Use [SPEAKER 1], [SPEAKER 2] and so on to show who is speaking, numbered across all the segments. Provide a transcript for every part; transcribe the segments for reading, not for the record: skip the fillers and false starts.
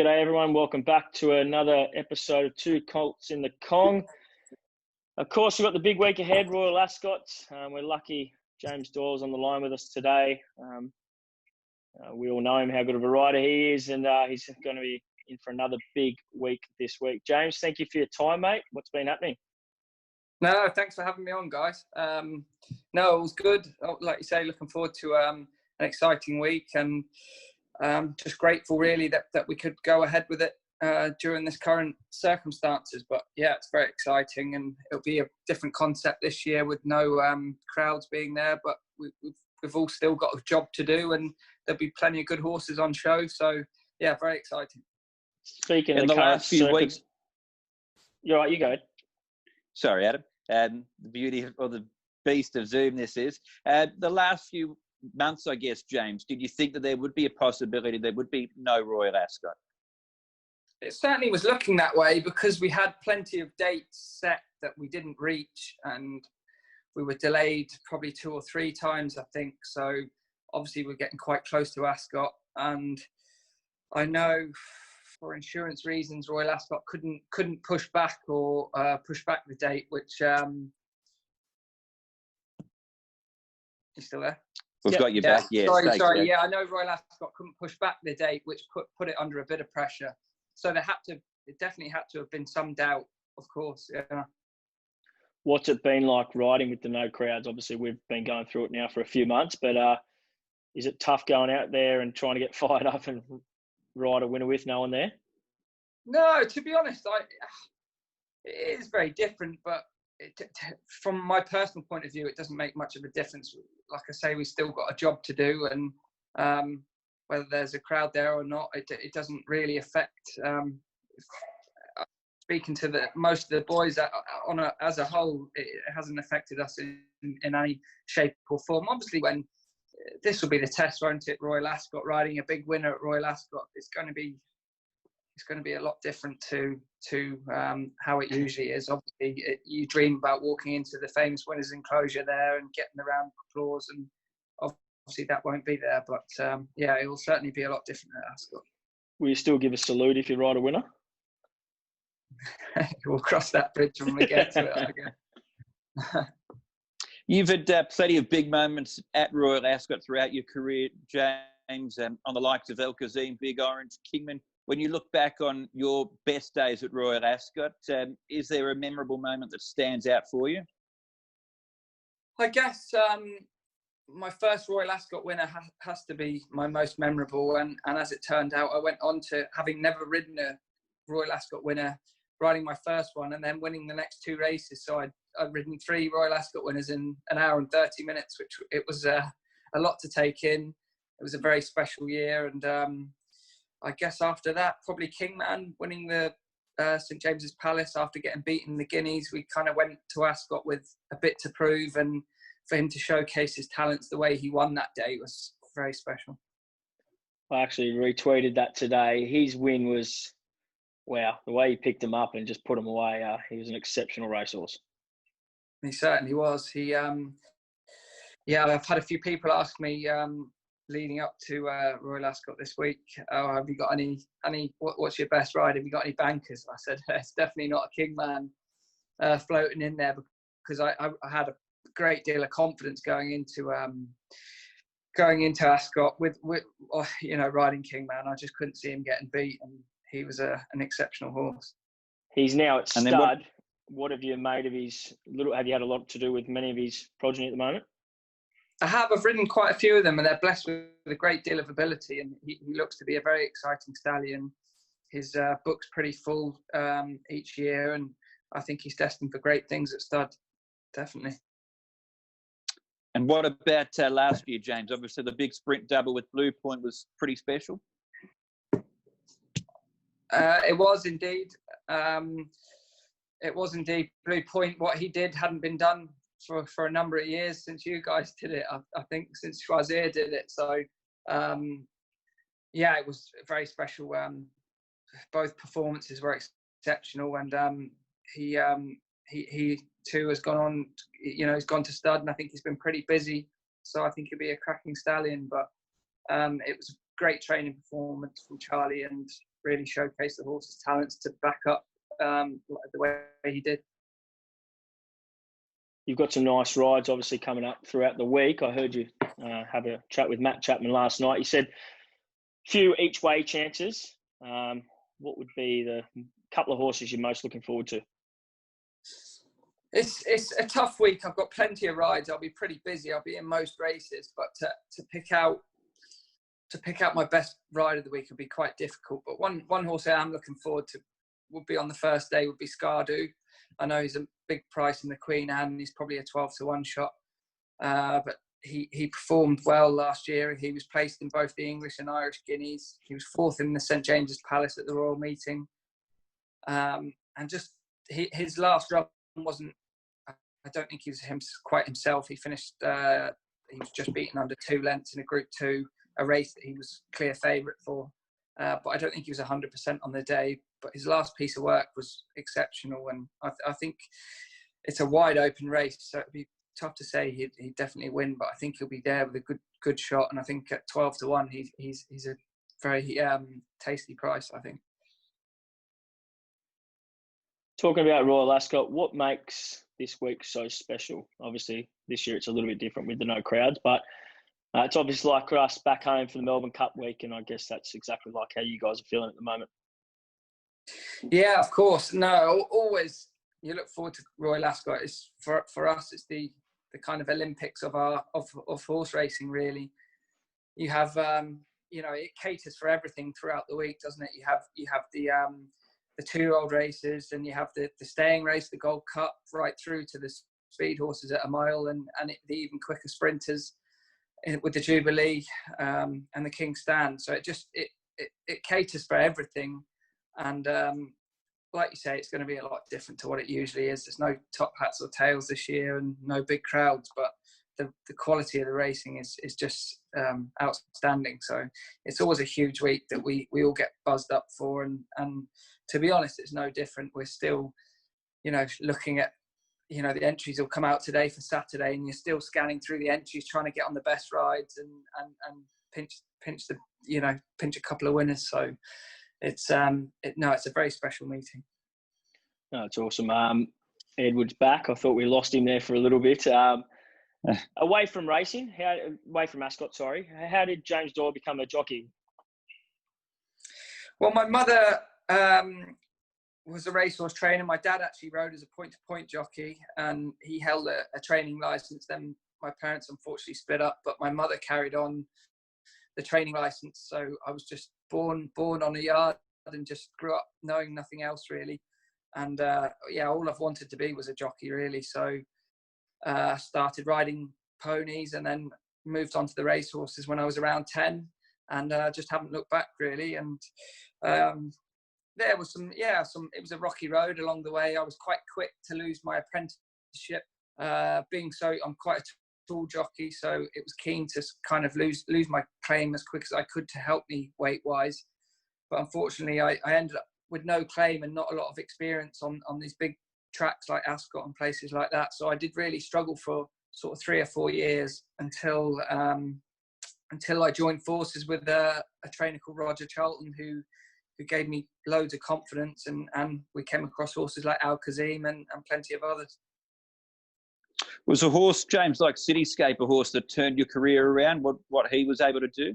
[SPEAKER 1] G'day everyone, welcome back to another episode of Two Colts in the Kong. Of course, we've got the big week ahead, Royal Ascot. We're lucky James Doyle's on the line with us today. We all know him, how good of a rider he is, and he's going to be in for another big week this week. James, thank you for your time, mate. What's been happening?
[SPEAKER 2] No, thanks for having me on, guys. No, it was good. Like you say, looking forward to an exciting week, and just grateful really that we could go ahead with it during this current circumstances. But yeah, it's very exciting, and it'll be a different concept this year with no crowds being there. But we've all still got a job to do, and there'll be plenty of good horses on show. So yeah, very exciting.
[SPEAKER 1] Speaking
[SPEAKER 3] in
[SPEAKER 1] of
[SPEAKER 3] the last few weeks,
[SPEAKER 1] you're right. You go.
[SPEAKER 3] Sorry, Adam. The beauty or the beast of Zoom this is. The last few months, I guess, James, did you think that there would be a possibility there would be no Royal Ascot?
[SPEAKER 2] It certainly was looking that way because we had plenty of dates set that we didn't reach, and we were delayed probably 2 or 3 times, I think. So obviously we're getting quite close to Ascot, and I know for insurance reasons Royal Ascot couldn't push back or push back the date, which you still there?
[SPEAKER 3] We've got you back. Yeah,
[SPEAKER 2] sorry. Yeah, I know Royal Ascot couldn't push back the date, which put it under a bit of pressure. So it definitely had to have been some doubt, of course. Yeah.
[SPEAKER 1] What's it been like riding with the no crowds? Obviously, we've been going through it now for a few months, but is it tough going out there and trying to get fired up and ride a winner with no one there?
[SPEAKER 2] No, to be honest, it is very different, but from my personal point of view, it doesn't make much of a difference. Like I say, we still got a job to do, and whether there's a crowd there or not, it doesn't really affect. Speaking to most of the boys as a whole, it hasn't affected us in any shape or form. Obviously, when this will be the test, won't it? Royal Ascot, riding a big winner at Royal Ascot, it's going to be a lot different to how it usually is. Obviously, you dream about walking into the famous winners' enclosure there and getting the round of applause, and obviously that won't be there. But yeah, it will certainly be a lot different at Ascot.
[SPEAKER 1] Will you still give a salute if you ride a winner?
[SPEAKER 2] We'll cross that bridge when we get to it, I guess.
[SPEAKER 3] You've had plenty of big moments at Royal Ascot throughout your career, James, on the likes of Alcazine, Big Orange, Kingman. When you look back on your best days at Royal Ascot, is there a memorable moment that stands out for you?
[SPEAKER 2] I guess my first Royal Ascot winner has to be my most memorable. And as it turned out, I went on to, having never ridden a Royal Ascot winner, riding my first one and then winning the next 2 races. So I'd ridden 3 Royal Ascot winners in an hour and 30 minutes, which it was a lot to take in. It was a very special year. And I guess after that, probably Kingman winning the St James's Palace after getting beaten in the Guineas. We kind of went to Ascot with a bit to prove, and for him to showcase his talents the way he won that day was very special.
[SPEAKER 1] I actually retweeted that today. His win was, wow, the way he picked him up and just put him away. He was an exceptional racehorse.
[SPEAKER 2] He certainly was. Yeah, I've had a few people ask me leading up to Royal Ascot this week, have you got any what's your best ride? Have you got any bankers? I said, it's definitely not a Kingman floating in there, because I had a great deal of confidence going into Ascot with riding Kingman. I just couldn't see him getting beat, and he was an exceptional horse.
[SPEAKER 1] He's now at stud. What have you made of his have you had a lot to do with many of his progeny at the moment?
[SPEAKER 2] I've ridden quite a few of them, and they're blessed with a great deal of ability, and he looks to be a very exciting stallion. His book's pretty full each year, and I think he's destined for great things at stud, definitely.
[SPEAKER 3] And what about last year, James? Obviously, the big sprint double with Blue Point was pretty special.
[SPEAKER 2] It was indeed. It was indeed. Blue Point, what he did hadn't been done for a number of years since you guys did it. I think since Choisir did it. So, yeah, it was very special. Both performances were exceptional, and he too has gone on. He's gone to stud, and I think he's been pretty busy. So I think he'll be a cracking stallion. But it was a great training performance from Charlie, and really showcase the horse's talents to back up the way he did.
[SPEAKER 1] You've got some nice rides obviously coming up throughout the week. I heard you have a chat with Matt Chapman last night. You said few each way chances. What would be the couple of horses you're most looking forward to?
[SPEAKER 2] It's a tough week. I've got plenty of rides. I'll be pretty busy. I'll be in most races, but to pick out my best ride of the week would be quite difficult. But one horse I am looking forward to would be on the first day would be Scardu. I know he's a big price in the Queen Anne, and he's probably a 12-1 shot. But he performed well last year. He was placed in both the English and Irish Guineas. He was 4th in the St James's Palace at the Royal Meeting. And just his last run wasn't, I don't think he was quite himself. He finished, he was just beaten under 2 lengths in a Group 2, a race that he was clear favourite for. But I don't think he was 100% on the day. But his last piece of work was exceptional. And I think it's a wide open race. So it'd be tough to say he'd definitely win. But I think he'll be there with a good shot. And I think at 12-1, he's a very tasty price, I think.
[SPEAKER 1] Talking about Royal Ascot, what makes this week so special? Obviously, this year it's a little bit different with the no crowds, but it's obviously like us back home for the Melbourne Cup week, and I guess that's exactly like how you guys are feeling at the moment.
[SPEAKER 2] Yeah, of course. No, always you look forward to Royal Ascot. It's for us, it's the kind of Olympics of horse racing. Really, you have it caters for everything throughout the week, doesn't it? You have the 2-year-old races, and you have the staying race, the Gold Cup, right through to the speed horses at a mile, and the even quicker sprinters with the Jubilee and the King's Stand. So it caters for everything, and like you say, it's going to be a lot different to what it usually is. There's no top hats or tails this year, and no big crowds, but the quality of the racing is just outstanding. So it's always a huge week that we all get buzzed up for, and to be honest, it's no different. We're still, looking at, the entries will come out today for Saturday, and you're still scanning through the entries, trying to get on the best rides and pinch a couple of winners. So it's it's a very special meeting.
[SPEAKER 1] No, it's awesome. Edward's back. I thought we lost him there for a little bit. Away from racing, away from Ascot, sorry. How did James Doyle become a jockey?
[SPEAKER 2] Well, my mother was a racehorse trainer. My dad actually rode as a point-to-point jockey, and he held a training license. Then my parents unfortunately split up, but my mother carried on the training license. So I was just born on a yard and just grew up knowing nothing else really. And all I've wanted to be was a jockey really. So started riding ponies, and then moved on to the racehorses when I was around 10, and just haven't looked back really. And there was it was a rocky road along the way. I was quite quick to lose my apprenticeship, I'm quite a tall jockey, so it was keen to kind of lose my claim as quick as I could to help me weight wise. But unfortunately I ended up with no claim and not a lot of experience on these big tracks like Ascot and places like that. So I did really struggle for sort of 3 or 4 years until I joined forces with a trainer called Roger Charlton, who gave me loads of confidence, and we came across horses like Al Kazim and plenty of others.
[SPEAKER 3] Was a horse, James, like Cityscape, a horse that turned your career around, what he was able to do?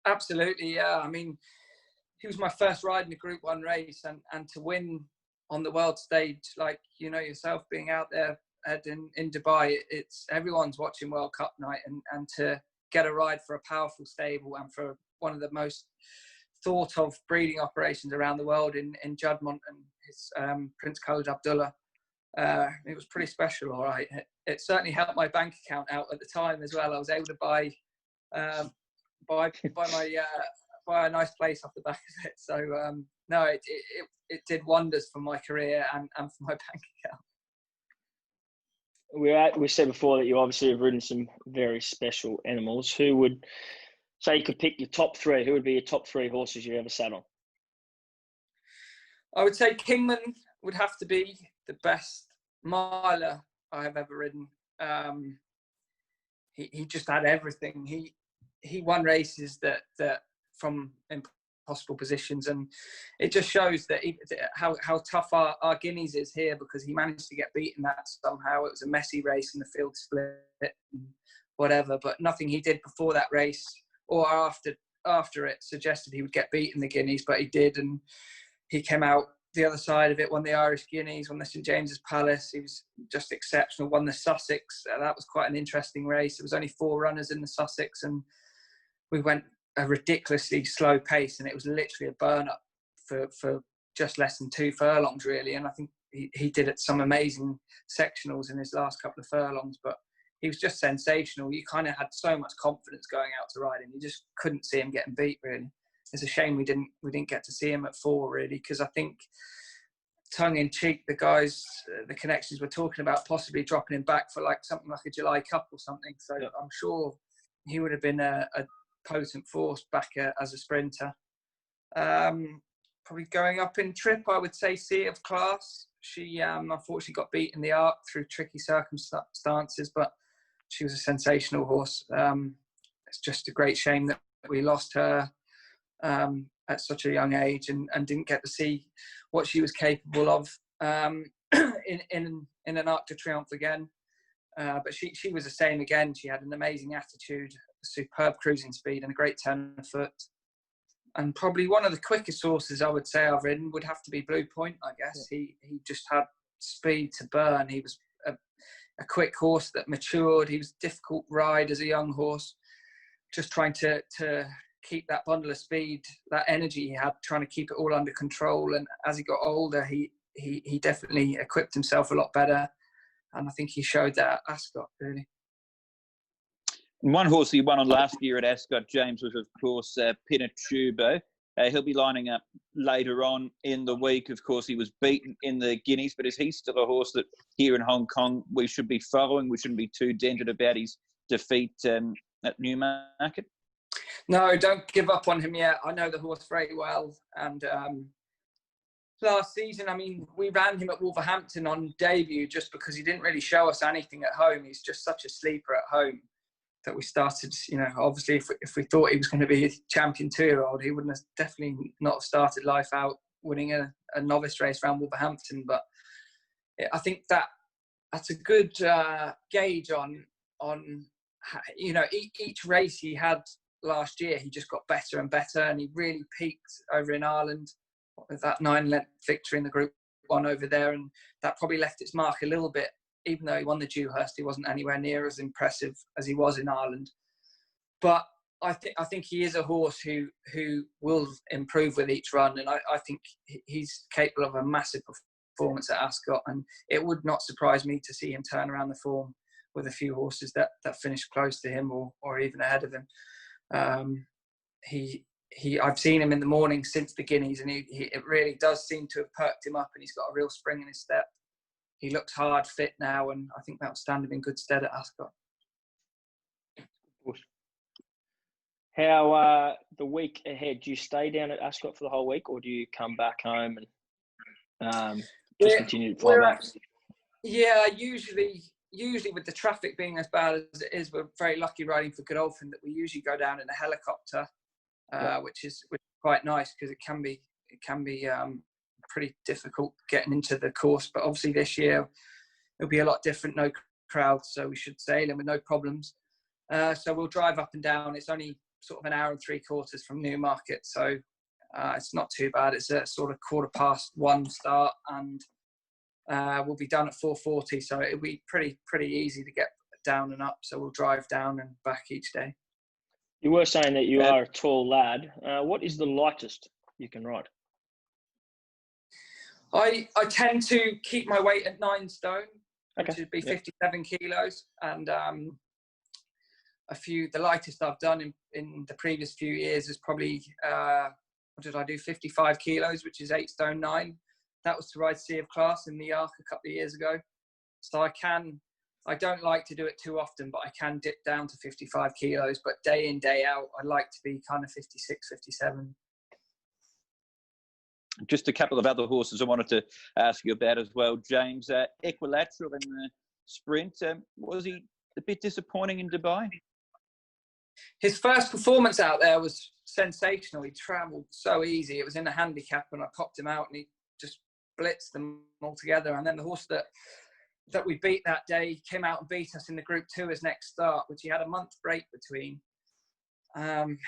[SPEAKER 3] Absolutely,
[SPEAKER 2] yeah. I mean, he was my first ride in a Group 1 race, and to win on the world stage, like, yourself being out there in Dubai, it's everyone's watching World Cup night, and to get a ride for a powerful stable and for one of the most thought of breeding operations around the world in Juddmonte and his Prince Khalid Abdullah, it was pretty special. All right, it certainly helped my bank account out at the time as well. I was able to buy a nice place off the back of it. So no, it did wonders for my career and for my bank account.
[SPEAKER 1] We said before that you obviously have ridden some very special animals. Who would say you could pick your top 3? Who would be your top 3 horses you ever sat on?
[SPEAKER 2] I would say Kingman would have to be the best miler I have ever ridden. He just had everything. He won races that from in possible positions, and it just shows that how tough our Guineas is here, because he managed to get beaten that somehow. It was a messy race and the field split and whatever, but nothing he did before that race or after it suggested he would get beaten the Guineas, but he did, and he came out the other side of it, won the Irish Guineas, won the St James's Palace. He was just exceptional, won the Sussex. That was quite an interesting race. There was only 4 runners in the Sussex, and we went a ridiculously slow pace, and it was literally a burn-up for just less than 2 furlongs, really. And I think he did it some amazing sectionals in his last couple of furlongs, but he was just sensational. You kind of had so much confidence going out to ride him. You just couldn't see him getting beat, really. It's a shame we didn't get to see him at 4, really, because I think, tongue in cheek, the guys, the connections were talking about possibly dropping him back for something like a July Cup or something. So yeah. I'm sure he would have been a potent force back as a sprinter. Probably going up in trip, I would say Sea of Class. She unfortunately got beat in the Arc through tricky circumstances, but she was a sensational horse. It's just a great shame that we lost her at such a young age and didn't get to see what she was capable of in an Arc de Triomphe again. But she was the same again. She had an amazing attitude, superb cruising speed, and a great turn of foot. And probably one of the quickest horses I would say I've ridden would have to be Blue Point, I guess. Yeah. He just had speed to burn. He was a quick horse that matured. He was a difficult ride as a young horse, just trying to keep that bundle of speed, that energy he had, trying to keep it all under control. And as he got older, he definitely equipped himself a lot better. And I think he showed that at Ascot, really.
[SPEAKER 3] One horse he won on last year at Ascot, James, was, of course, Pinatubo. He'll be lining up later on in the week. Of course, he was beaten in the Guineas, but is he still a horse that here in Hong Kong we should be following? We shouldn't be too dented about his defeat at Newmarket?
[SPEAKER 2] No, don't give up on him yet. I know the horse very well. And last season, I mean, we ran him at Wolverhampton on debut just because he didn't really show us anything at home. He's just such a sleeper at home that we started, obviously if we thought he was going to be a champion 2-year-old, he wouldn't have definitely not have started life out winning a novice race around Wolverhampton. But I think that's a good gauge on each race he had last year, he just got better and better, and he really peaked over in Ireland with that 9-length victory in the Group 1 over there, and that probably left its mark a little bit. Even though he won the Dewhurst, he wasn't anywhere near as impressive as he was in Ireland. But I think he is a horse who will improve with each run, and I think he's capable of a massive performance at Ascot, and it would not surprise me to see him turn around the form with a few horses that finish close to him or even ahead of him. I've seen him in the morning since the Guineas, and it really does seem to have perked him up, and he's got a real spring in his step. He looks hard, fit now, and I think that'll stand him in good stead at Ascot.
[SPEAKER 1] How the week ahead? Do you stay down at Ascot for the whole week, or do you come back home and just continue to fly back?
[SPEAKER 2] Yeah, usually with the traffic being as bad as it is, we're very lucky riding for Godolphin that we usually go down in a helicopter, which is quite nice because it can be pretty difficult getting into the course. But obviously this year it'll be a lot different, no crowds, so we should sail in with no problems. So we'll drive up and down. It's only sort of an hour and 3/4 from Newmarket, so it's not too bad. It's a sort of 1:15 start, and we'll be done at 4:40, so it'll be pretty easy to get down and up. So we'll drive down and back each day.
[SPEAKER 1] You were saying that you are a tall lad. What is the lightest you can ride?
[SPEAKER 2] I tend to keep my weight at 9 stone, which would be 57 kilos, and the lightest I've done in the previous few years is probably 55 kilos, which is 8 stone 9. That was to ride Sea of Class in the Arc a couple of years ago. So I don't like to do it too often, but I can dip down to 55 kilos. But day in, day out, I like to be kind of 56, 57.
[SPEAKER 3] Just a couple of other horses I wanted to ask you about as well, James. Equilateral in the sprint. Was he a bit disappointing in Dubai?
[SPEAKER 2] His first performance out there was sensational. He travelled so easy. It was in a handicap, and I popped him out, and he just blitzed them all together. And then the horse that we beat that day came out and beat us in the Group 2 his next start, which he had a month break between.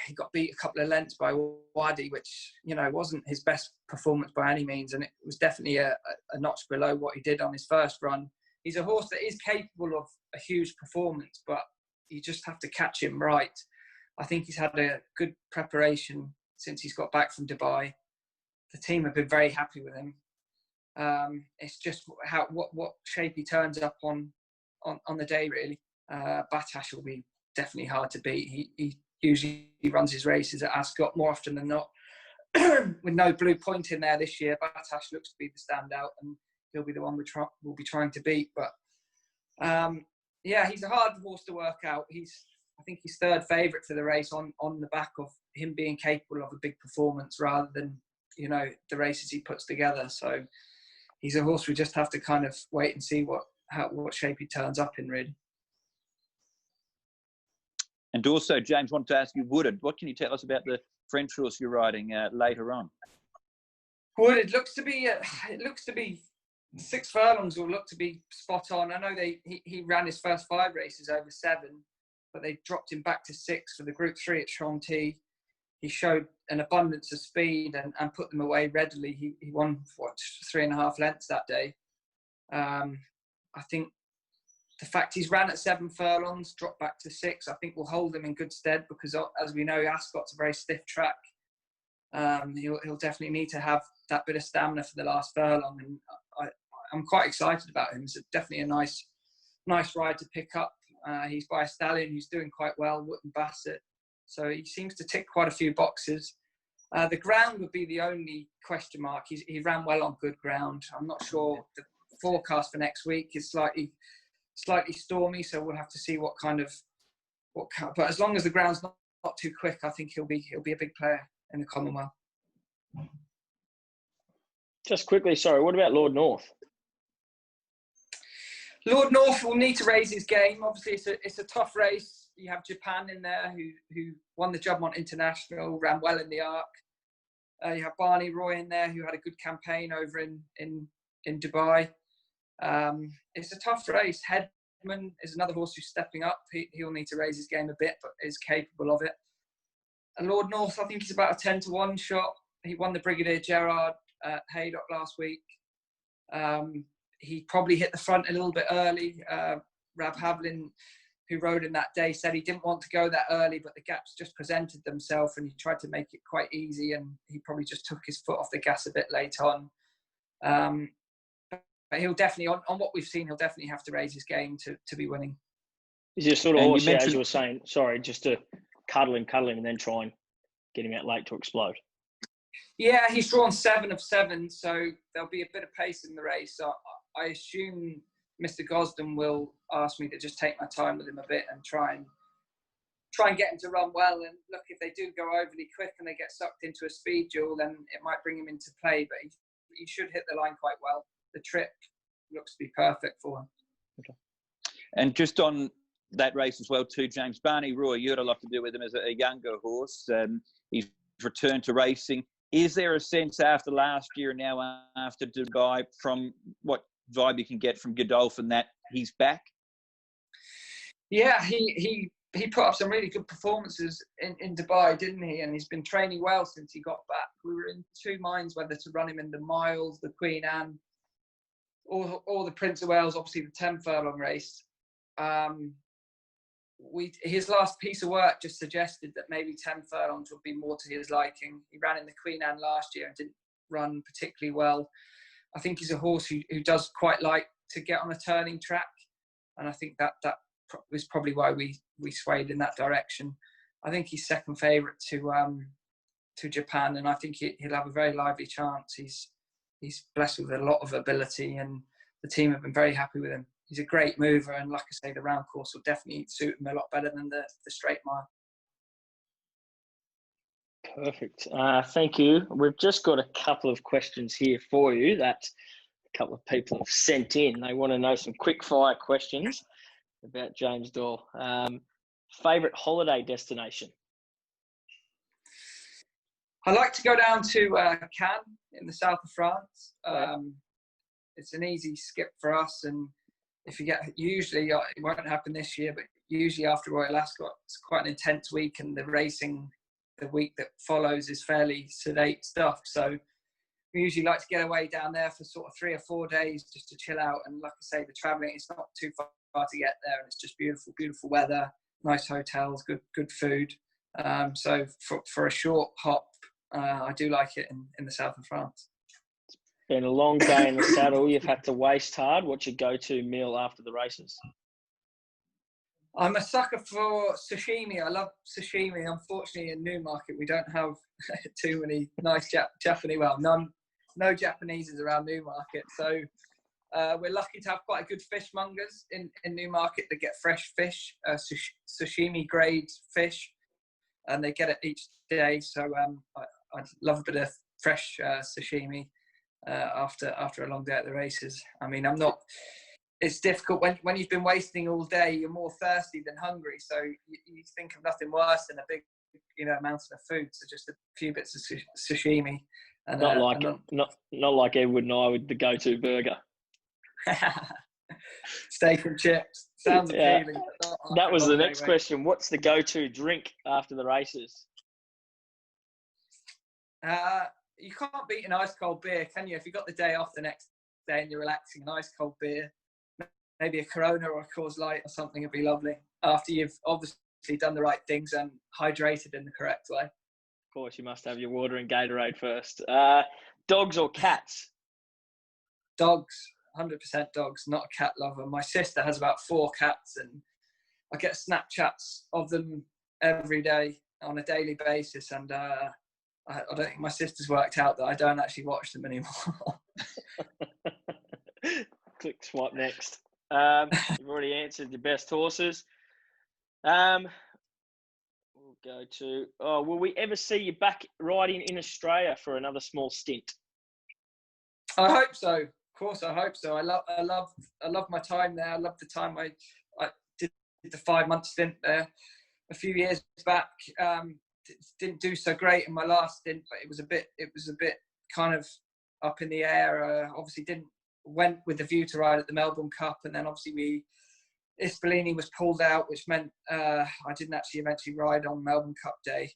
[SPEAKER 2] He got beat a couple of lengths by Wadi, which, you know, wasn't his best performance by any means, and it was definitely a notch below what he did on his first run. He's a horse that is capable of a huge performance, but you just have to catch him right. I think he's had a good preparation since he's got back from Dubai. The team have been very happy with him. It's just what shape he turns up on the day, really. Batash will be definitely hard to beat. He usually runs his races at Ascot more often than not. With no blue point in there this year, Batash looks to be the standout, and he'll be the one we'll be trying to beat. But yeah, he's a hard horse to work out. I think he's third favourite for the race on the back of him being capable of a big performance rather than, you know, the races he puts together. So he's a horse we just have to kind of wait and see what shape he turns up in, really.
[SPEAKER 3] And also, James, wanted to ask you, Wooded, what can you tell us about the French horse you're riding later on?
[SPEAKER 2] Wooded looks to be 6 furlongs will look to be spot on. I know he ran his first 5 races over 7, but they dropped him back to 6 for the Group 3 at Chantilly. He showed an abundance of speed and put them away readily. He won, 3.5 lengths that day. I think the fact he's ran at 7 furlongs, dropped back to 6, I think will hold him in good stead, because as we know, Ascot's a very stiff track. He'll definitely need to have that bit of stamina for the last furlong, and I'm quite excited about him. It's definitely a nice ride to pick up. He's by a stallion who's doing quite well, Wootton Bassett, so he seems to tick quite a few boxes. The ground would be the only question mark. He ran well on good ground. I'm not sure. The forecast for next week is slightly stormy, so we'll have to see but as long as the ground's not too quick, I think he'll be a big player in the Commonwealth.
[SPEAKER 1] Just quickly, sorry, what about Lord North?
[SPEAKER 2] Lord North will need to raise his game. Obviously, it's a tough race. You have Japan in there who won the Juddmonte International, ran well in the Arc. You have Barney Roy in there who had a good campaign over in Dubai. It's a tough race. Headman is another horse who's stepping up. He'll need to raise his game a bit, but is capable of it. And Lord North, I think he's about a 10-1 shot. He won the Brigadier Gerard at Haydock last week. He probably hit the front a little bit early. Rab Havlin, who rode him that day, said he didn't want to go that early, but the gaps just presented themselves, and he tried to make it quite easy, and he probably just took his foot off the gas a bit late on. But he'll definitely, on what we've seen, he'll definitely have to raise his game to be winning.
[SPEAKER 1] Is he a sort of horse, as you were saying, sorry, just to cuddle him, and then try and get him out late to explode?
[SPEAKER 2] Yeah, he's drawn 7 of 7, so there'll be a bit of pace in the race. So I assume Mr. Gosden will ask me to just take my time with him a bit and try and get him to run well. And look, if they do go overly quick and they get sucked into a speed duel, then it might bring him into play. But he should hit the line quite well. The trip looks to be perfect for him.
[SPEAKER 3] Okay. And just on that race as well too, James, Barney Roy, you had a lot to do with him as a younger horse. He's returned to racing. Is there a sense after last year, now after Dubai, from what vibe you can get from Godolphin that he's back?
[SPEAKER 2] Yeah, he put up some really good performances in Dubai, didn't he? And he's been training well since he got back. We were in 2 minds whether to run him in the Miles, the Queen Anne, or the Prince of Wales, obviously the 10 furlong race. His last piece of work just suggested that maybe 10 furlongs would be more to his liking. He ran in the Queen Anne last year and didn't run particularly well. I think he's a horse who does quite like to get on a turning track, and I think that was probably why we swayed in that direction. I think he's second favourite to Japan, and I think he'll have a very lively chance. He's blessed with a lot of ability, and the team have been very happy with him. He's a great mover, and like I say, the round course will definitely suit him a lot better than the straight mile.
[SPEAKER 1] Perfect. Thank you. We've just got a couple of questions here for you that a couple of people have sent in. They want to know some quick fire questions about James Doyle. Favourite holiday destination?
[SPEAKER 2] I like to go down to Cannes in the south of France. It's an easy skip for us, and if you get, usually it won't happen this year, but usually after Royal Ascot, it's quite an intense week, and the racing the week that follows is fairly sedate stuff. So we usually like to get away down there for sort of 3 or 4 days just to chill out. And like I say, the travelling, it's not too far to get there, and it's just beautiful, beautiful weather, nice hotels, good food. So for a short hop, I do like it in the south of France.
[SPEAKER 1] Been a long day in the saddle. You've had to waste hard. What's your go-to meal after the races?
[SPEAKER 2] I'm a sucker for sashimi. I love sashimi. Unfortunately, in Newmarket, we don't have too many nice Japanese. Well, no Japaneses around Newmarket. So we're lucky to have quite a good fishmongers in Newmarket that get fresh fish, sashimi grade fish, and they get it each day. So I love a bit of fresh sashimi after a long day at the races. I mean, it's difficult when you've been wasting all day. You're more thirsty than hungry, so you think of nothing worse than a big, mountain of food. So just a few bits of sashimi. And,
[SPEAKER 1] not like Edward and I with the go-to burger.
[SPEAKER 2] Steak and chips sounds appealing.
[SPEAKER 1] That was the next question. What's the go-to drink after the races?
[SPEAKER 2] You can't beat an ice cold beer, can you? If you got the day off the next day and you're relaxing, an ice cold beer, maybe a Corona or a Coors Light or something would be lovely. After you've obviously done the right things and hydrated in the correct way.
[SPEAKER 1] Of course, you must have your water and Gatorade first. Dogs or cats?
[SPEAKER 2] Dogs, 100% dogs. Not a cat lover. My sister has about 4 cats, and I get Snapchats of them every day on a daily basis, and I don't think my sister's worked out that I don't actually watch them anymore.
[SPEAKER 1] Click swipe next. You've already answered your best horses. We'll go to, will we ever see you back riding in Australia for another small stint?
[SPEAKER 2] I hope so. Of course, I hope so. I love my time there. I love the time I did the 5-month stint there a few years back. Didn't do so great in my last stint, but it was a bit kind of up in the air. Obviously went with the view to ride at the Melbourne Cup, and then obviously Ispalini was pulled out, which meant I didn't actually eventually ride on Melbourne Cup day.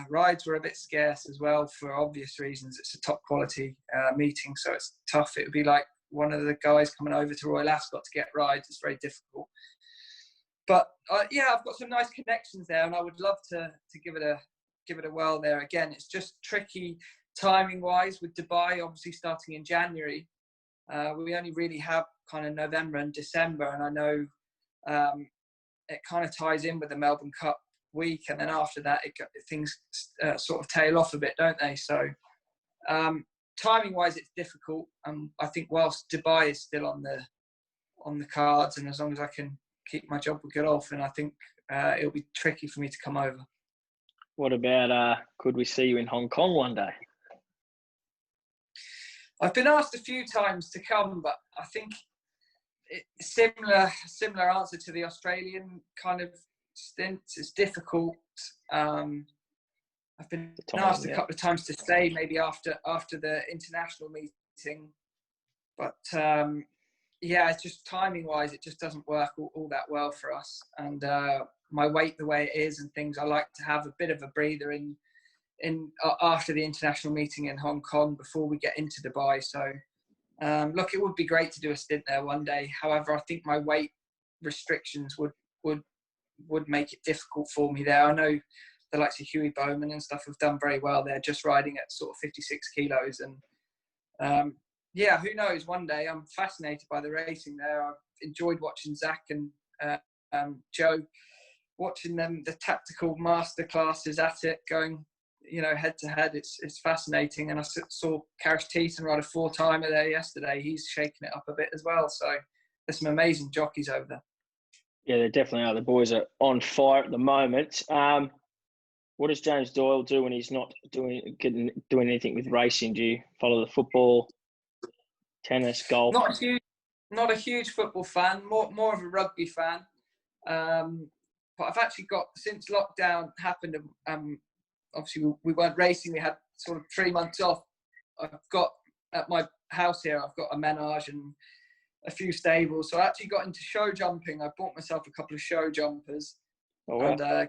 [SPEAKER 2] Rides were a bit scarce as well for obvious reasons. It's a top quality meeting, so it's tough. It would be like one of the guys coming over to Royal Ascot to get rides. It's very difficult. But I've got some nice connections there, and I would love to give it a whirl there again. It's just tricky timing wise with Dubai, obviously starting in January. We only really have kind of November and December, and I know it kind of ties in with the Melbourne Cup week, and then after that things sort of tail off a bit, don't they? So timing wise it's difficult. I think whilst Dubai is still on the cards, and as long as I can keep my job with Godolphin, and I think it'll be tricky for me to come over.
[SPEAKER 1] What about could we see you in Hong Kong one day?
[SPEAKER 2] I've been asked a few times to come, but I think similar answer to the Australian kind of stints. It's difficult. I've been asked a couple of times to stay, maybe after the international meeting, but it's just timing wise, it just doesn't work all that well for us. And my weight the way it is and things, I like to have a bit of a breather in after the international meeting in Hong Kong before we get into Dubai. So look, it would be great to do a stint there one day. However, I think my weight restrictions would make it difficult for me there. I know the likes of Huey Bowman and stuff have done very well there, just riding at sort of 56 kilos. And who knows, one day. I'm fascinated by the racing there. I've enjoyed watching Zach and Joe, watching them, the tactical master classes at it, going, head to head. It's fascinating. And I saw Karish Teaton ride a 4-timer there yesterday. He's shaking it up a bit as well. So there's some amazing jockeys over there.
[SPEAKER 1] Yeah, they definitely are. The boys are on fire at the moment. What does James Doyle do when he's not doing anything with racing? Do you follow the football, tennis, golf?
[SPEAKER 2] Not a huge football fan. More of a rugby fan. but I've actually got, since lockdown happened, obviously we weren't racing, we had sort of 3 months off. I've got, at my house here, I've got a menage and a few stables. So I actually got into show jumping. I bought myself a couple of show jumpers. Oh, wow. And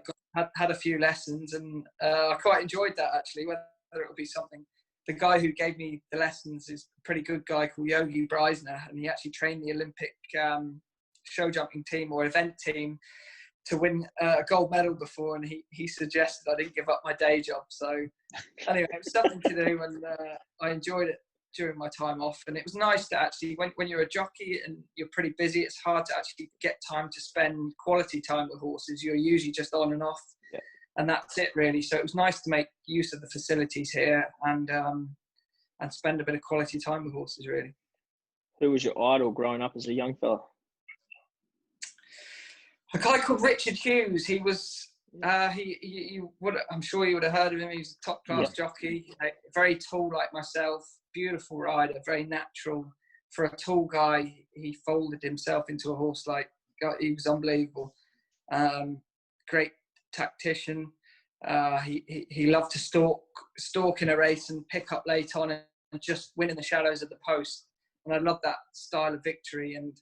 [SPEAKER 2] had a few lessons, and I quite enjoyed that, actually. Whether it would be something, the guy who gave me the lessons is a pretty good guy called Yogi Breisner, and he actually trained the Olympic show jumping team or event team to win a gold medal before, and he suggested I didn't give up my day job. So anyway, it was something to do, and I enjoyed it during my time off. And it was nice to actually, when you're a jockey and you're pretty busy, it's hard to actually get time to spend quality time with horses. You're usually just on and off, and that's it really. So it was nice to make use of the facilities here and spend a bit of quality time with horses, really.
[SPEAKER 1] Who was your idol growing up as a young fella?
[SPEAKER 2] A guy called Richard Hughes. He was, I'm sure you would have heard of him. He was a top class jockey, very tall like myself, beautiful rider, very natural. For a tall guy, he folded himself into a horse he was unbelievable. Great tactician. He loved to stalk in a race and pick up late on and just win in the shadows of the post. And I loved that style of victory. And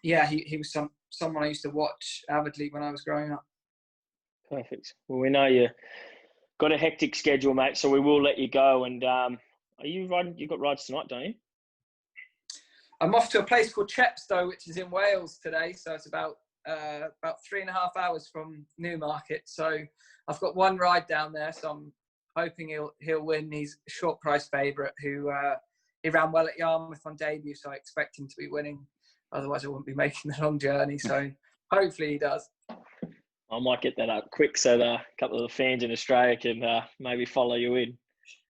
[SPEAKER 2] he was someone I used to watch avidly when I was growing up. Perfect.
[SPEAKER 1] Well, we know you got a hectic schedule, mate, so we will let you go. And are you riding? You got rides tonight, don't you?
[SPEAKER 2] I'm off to a place called Chepstow, which is in Wales today. So it's about 3.5 hours from Newmarket. So I've got one ride down there. So I'm hoping he'll win. He's a short price favourite who he ran well at Yarmouth on debut, so I expect him to be winning. Otherwise, I wouldn't be making the long journey. So hopefully he does.
[SPEAKER 1] I might get that up quick so that a couple of the fans in Australia can maybe follow you in.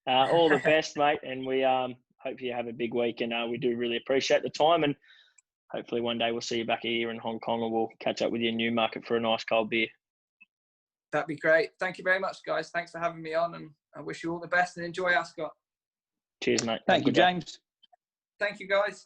[SPEAKER 1] All the best, mate. And we hope you have a big week. And we do really appreciate the time. And hopefully one day we'll see you back here in Hong Kong, and we'll catch up with you in Newmarket for a nice cold beer.
[SPEAKER 2] That'd be great. Thank you very much, guys. Thanks for having me on. And I wish you all the best and enjoy Ascot.
[SPEAKER 1] Cheers, mate.
[SPEAKER 3] Thank you, James.
[SPEAKER 2] Thank you, guys.